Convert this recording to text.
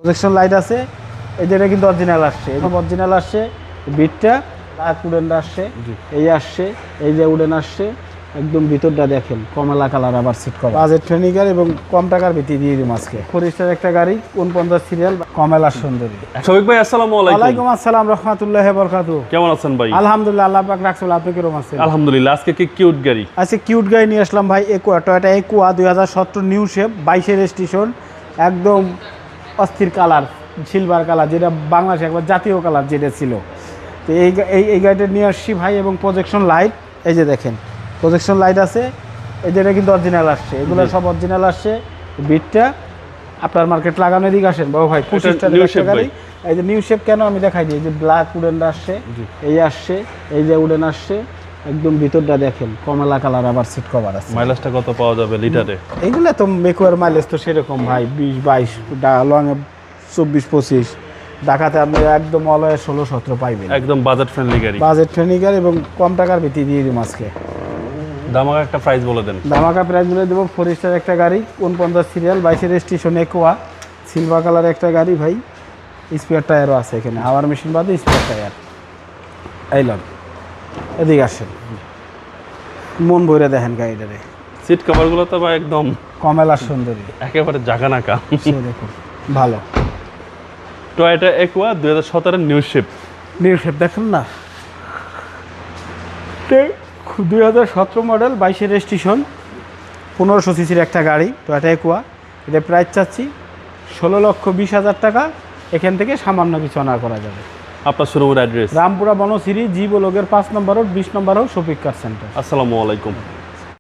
Projection light আছে, এই যেটা কিন্তু অরিজিনাল আসছে, এরকম অরিজিনাল আসছে, বিটটা ব্ল্যাক উডেন আসছে, এই আসছে, এই যে উডেন আসছে, একদম ভিতরটা দেখেন কমলা কালার, আবার সিট কভার, বাজেট ট্রেনিকার এবং কম টাকার ভিত্তি দিয়ে দিই আজকে। ফরিস্টার একটা গাড়ি 49 সিরিয়াল, কমলা সুন্দরী। শফিক ভাই আসসালামু আলাইকুম। ওয়ালাইকুম আসসালাম রাহমাতুল্লাহি ওয়া বারাকাতুহু। কেমন আছেন ভাই? আলহামদুলিল্লাহ, আল্লাহ পাক রাখছে, আপনি কিরকম আছেন? আলহামদুলিল্লাহ। আজকে কি কিউট গাড়ি? আজকে কিউট গাড়ি নিয়ে আসলাম ভাই, Aqua, Toyota Aqua 2017 new shape, 22 registration, একদম অস্থির কালার, সিলভার কালার, যেটা বাংলাদেশে একবার জাতীয় কালার যেটা ছিল। তো এই গাড়িটা নিয়ে আসছি ভাই, এবং প্রজেকশন লাইট, এই যে দেখেন প্রজেকশন লাইট আছে, এই যেটা কিন্তু অরিজিনাল আসছে, এগুলো সব অরিজিনাল আসছে। বিটটা আপনার মার্কেট লাগানো, দিকে আসেন বড় ভাই, 25 গাড়ি। এই যে নিউ শেপ কেন আমি দেখাই দিই, এই যে ব্ল্যাক উডেন আসছে, এই আসছে, এই যে উডেন আসছে, একদম ভিতরটা দেখেন কমলা কালার, আবার সিট কভার আছে। মাইলেজটা কত পাওয়া যাবে লিটারে? এইগুলো তো মেকুয়ার মাইলেজ তো সেরকম ভাই, 20-22, লংয়ে 24-25, ঢাকাতে আপনি একদম অলয়ে 16-17 পাইবেন। একদম বাজেট ফ্রেন্ডলি গাড়ি, বাজেট ফ্রেন্ডলি গাড়ি এবং কম টাকার ভিত্তি দিয়ে দিই আজকে। দামাকা একটা প্রাইস বলে দেন। ধামাকা প্রাইস বলে দেবো, ফরিস্টার একটা গাড়ি 49 serial, 22 registration, Aqua, silver colour একটা গাড়ি ভাই, স্পেয়ার টায়ারও আছে এখানে, হাওয়ার মেশিন বাদে স্পেয়ার টায়ার। এইলাম, এদিকে আসেন, মন ভরে দেখেন গাড়িটারে, সিট কভারগুলো তো ভাই একদম কমলা সুন্দরী, একেবারে জাগানাকা। দেখুন ভালো। Toyota Aqua 2017 new shape. New shape দেখেন না, 2017 মডেল, 22 রেজিস্ট্রেশন, 1500 সিসির একটা গাড়ি, টয়োটা একুয়া। এটা প্রাইস চাচ্ছি 16,20,000 টাকা। এখান থেকে সামান্য কিছু অনার করা যাবে। আপনার শোরুমের অ্যাড্রেস? রামপুরা বনশ্রী, জি ব্লকের 5 নম্বর রোড, 20 নম্বর হোক, শফিক কার সেন্টার। আসসালামু আলাইকুম।